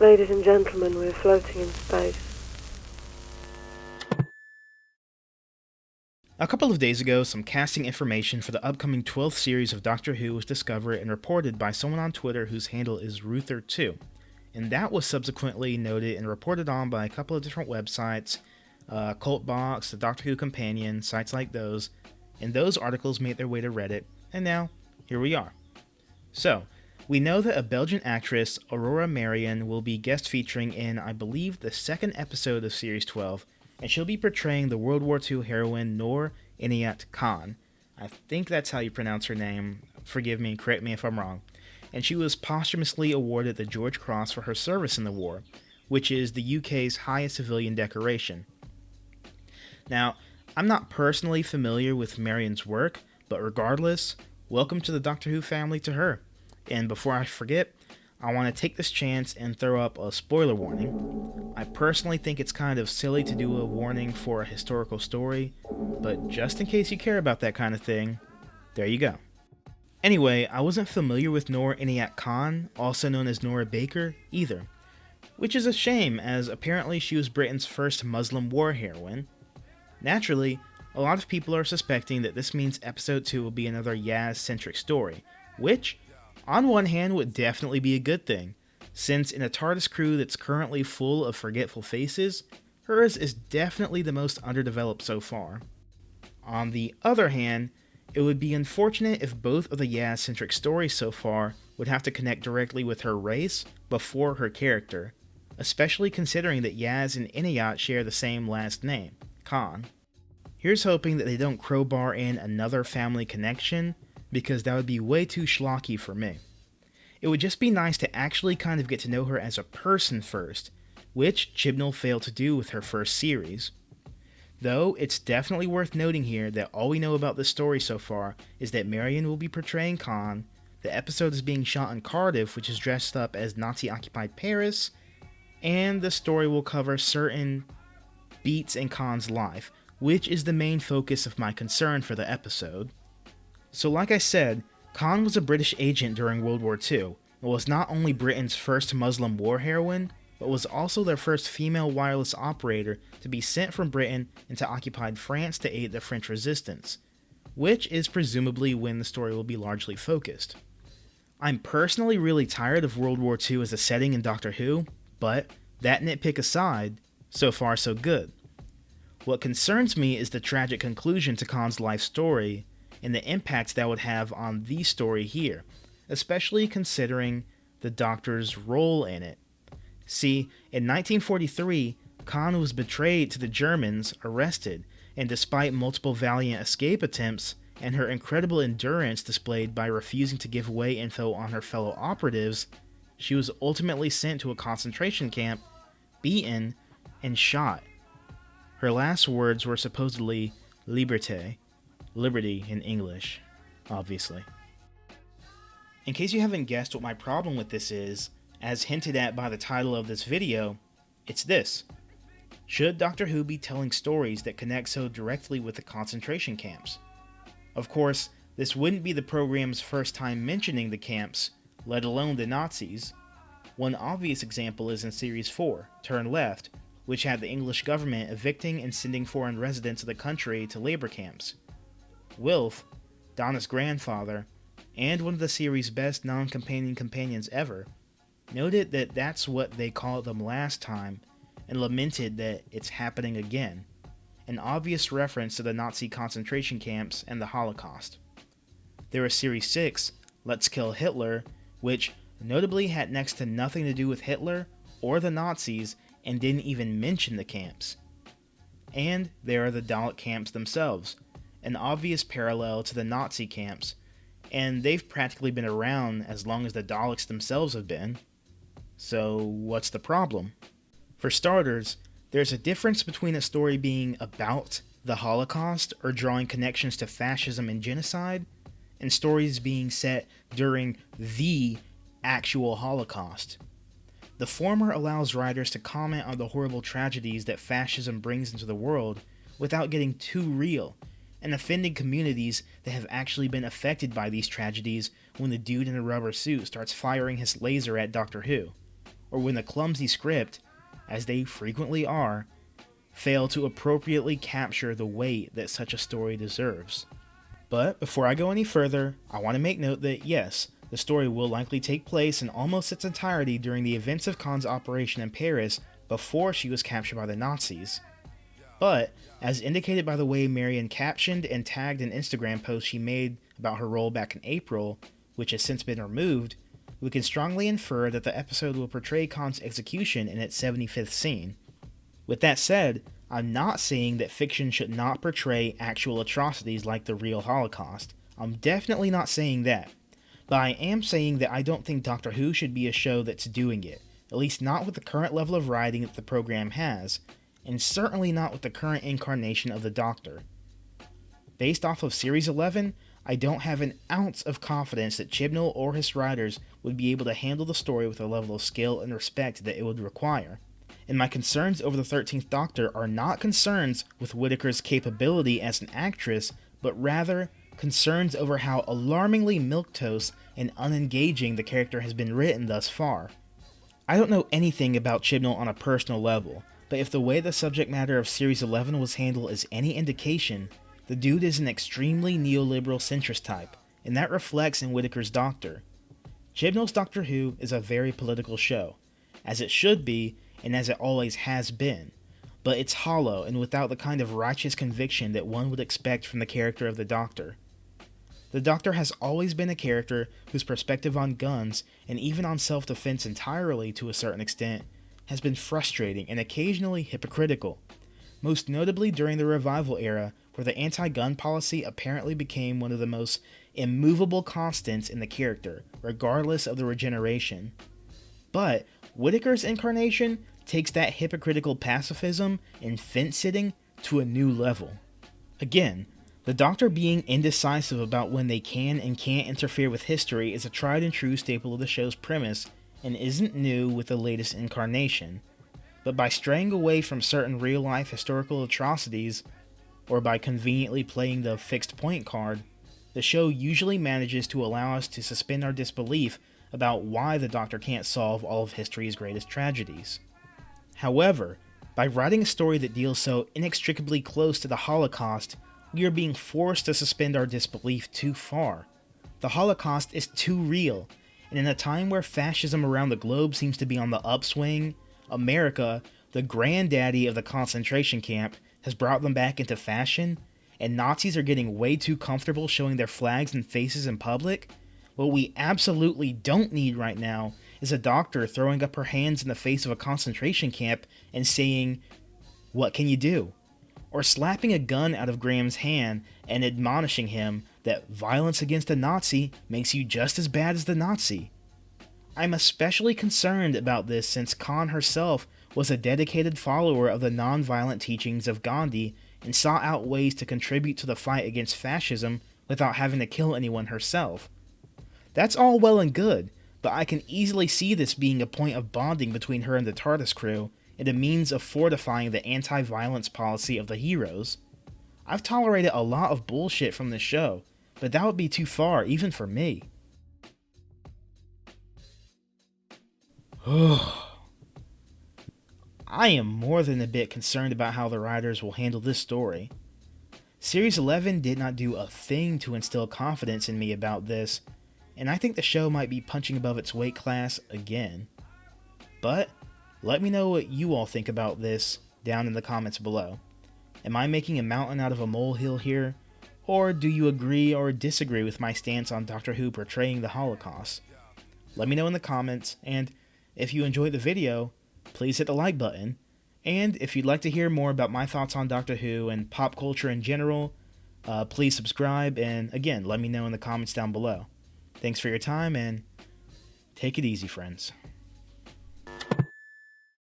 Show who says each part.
Speaker 1: Ladies and gentlemen, we're floating in space.
Speaker 2: A couple of days ago, some casting information for the upcoming 12th series of Doctor Who was discovered and reported by someone on Twitter whose handle is Ruther2. And that was subsequently noted and reported on by a couple of different websites, Cultbox, the Doctor Who Companion, sites like those, and those articles made their way to Reddit, and now, here we are. So, we know that a Belgian actress, Aurora Marion, will be guest featuring in, I believe, the second episode of Series 12, and she'll be portraying the World War II heroine Noor Inayat Khan. I think that's how you pronounce her name. Forgive me, correct me if I'm wrong. And she was posthumously awarded the George Cross for her service in the war, which is the UK's highest civilian decoration. Now, I'm not personally familiar with Marion's work, but regardless, welcome to the Doctor Who family to her. And before I forget, I want to take this chance and throw up a spoiler warning. I personally think it's kind of silly to do a warning for a historical story, but just in case you care about that kind of thing, there you go. Anyway, I wasn't familiar with Noor Inayat Khan, also known as Nora Baker, either, which is a shame as apparently she was Britain's first Muslim war heroine. Naturally, a lot of people are suspecting that this means episode 2 will be another Yaz-centric story, which, on one hand, would definitely be a good thing, since in a TARDIS crew that's currently full of forgetful faces, hers is definitely the most underdeveloped so far. On the other hand, it would be unfortunate if both of the Yaz-centric stories so far would have to connect directly with her race before her character, especially considering that Yaz and Inayat share the same last name, Khan. Here's hoping that they don't crowbar in another family connection, because that would be way too schlocky for me. It would just be nice to actually kind of get to know her as a person first, which Chibnall failed to do with her first series. Though, it's definitely worth noting here that all we know about this story so far is that Marion will be portraying Khan, the episode is being shot in Cardiff, which is dressed up as Nazi-occupied Paris, and the story will cover certain beats in Khan's life, which is the main focus of my concern for the episode. So like I said, Khan was a British agent during World War II, and was not only Britain's first Muslim war heroine, but was also their first female wireless operator to be sent from Britain into occupied France to aid the French resistance, which is presumably when the story will be largely focused. I'm personally really tired of World War II as a setting in Doctor Who, but that nitpick aside, so far so good. What concerns me is the tragic conclusion to Khan's life story, and the impact that would have on the story here, especially considering the Doctor's role in it. See, in 1943, Khan was betrayed to the Germans, arrested, and despite multiple valiant escape attempts, and her incredible endurance displayed by refusing to give away info on her fellow operatives, she was ultimately sent to a concentration camp, beaten, and shot. Her last words were supposedly liberté, liberty in English, obviously. In case you haven't guessed what my problem with this is, as hinted at by the title of this video, it's this. Should Doctor Who be telling stories that connect so directly with the concentration camps? Of course, this wouldn't be the program's first time mentioning the camps, let alone the Nazis. One obvious example is in Series 4, Turn Left, which had the English government evicting and sending foreign residents of the country to labor camps. Wilf, Donna's grandfather, and one of the series' best non-companion companions ever, noted that that's what they called them last time, and lamented that it's happening again, an obvious reference to the Nazi concentration camps and the Holocaust. There was Series 6, Let's Kill Hitler, which notably had next to nothing to do with Hitler or the Nazis and didn't even mention the camps. And there are the Dalek camps themselves, an obvious parallel to the Nazi camps, and they've practically been around as long as the Daleks themselves have been. So what's the problem? For starters, there's a difference between a story being about the Holocaust or drawing connections to fascism and genocide, and stories being set during the actual Holocaust. The former allows writers to comment on the horrible tragedies that fascism brings into the world without getting too real, and offending communities that have actually been affected by these tragedies when the dude in a rubber suit starts firing his laser at Doctor Who. or when the clumsy script, as they frequently are, fail to appropriately capture the weight that such a story deserves. But before I go any further, I want to make note that yes, the story will likely take place in almost its entirety during the events of Khan's operation in Paris before she was captured by the Nazis. But, as indicated by the way Marion captioned and tagged an Instagram post she made about her role back in April, which has since been removed, we can strongly infer that the episode will portray Khan's execution in its 75th scene. With that said, I'm not saying that fiction should not portray actual atrocities like the real Holocaust. I'm definitely not saying that. But I am saying that I don't think Doctor Who should be a show that's doing it, at least not with the current level of writing that the program has, and certainly not with the current incarnation of the Doctor. Based off of Series 11, I don't have an ounce of confidence that Chibnall or his writers would be able to handle the story with a level of skill and respect that it would require. And my concerns over the 13th Doctor are not concerns with Whittaker's capability as an actress, but rather concerns over how alarmingly milquetoast and unengaging the character has been written thus far. I don't know anything about Chibnall on a personal level, but if the way the subject matter of Series 11 was handled is any indication, the dude is an extremely neoliberal centrist type, and that reflects in Whittaker's Doctor. Chibnall's Doctor Who is a very political show, as it should be and as it always has been, but it's hollow and without the kind of righteous conviction that one would expect from the character of the Doctor. The Doctor has always been a character whose perspective on guns, and even on self-defense entirely to a certain extent, has been frustrating and occasionally hypocritical, most notably during the Revival era, where the anti-gun policy apparently became one of the most immovable constants in the character, regardless of the regeneration. But Whittaker's incarnation takes that hypocritical pacifism and fence-sitting to a new level. Again, the Doctor being indecisive about when they can and can't interfere with history is a tried and true staple of the show's premise and isn't new with the latest incarnation. But by straying away from certain real-life historical atrocities, or by conveniently playing the fixed point card, the show usually manages to allow us to suspend our disbelief about why the Doctor can't solve all of history's greatest tragedies. However, by writing a story that deals so inextricably close to the Holocaust, we are being forced to suspend our disbelief too far. The Holocaust is too real, and in a time where fascism around the globe seems to be on the upswing, America, the granddaddy of the concentration camp, has brought them back into fashion, and Nazis are getting way too comfortable showing their flags and faces in public. What we absolutely don't need right now is a doctor throwing up her hands in the face of a concentration camp and saying, "What can you do?" Or slapping a gun out of Graham's hand and admonishing him that violence against a Nazi makes you just as bad as the Nazi. I'm especially concerned about this since Khan herself was a dedicated follower of the non-violent teachings of Gandhi and sought out ways to contribute to the fight against fascism without having to kill anyone herself. That's all well and good, but I can easily see this being a point of bonding between her and the TARDIS crew, and a means of fortifying the anti-violence policy of the heroes. I've tolerated a lot of bullshit from this show, but that would be too far even for me. I am more than a bit concerned about how the writers will handle this story. Series 11 did not do a thing to instill confidence in me about this, and I think the show might be punching above its weight class again. But let me know what you all think about this down in the comments below. Am I making a mountain out of a molehill here? Or do you agree or disagree with my stance on Doctor Who portraying the Holocaust? Let me know in the comments, and if you enjoyed the video, please hit the like button. And if you'd like to hear more about my thoughts on Doctor Who and pop culture in general, please subscribe, and again, let me know in the comments down below. Thanks for your time, and take it easy, friends.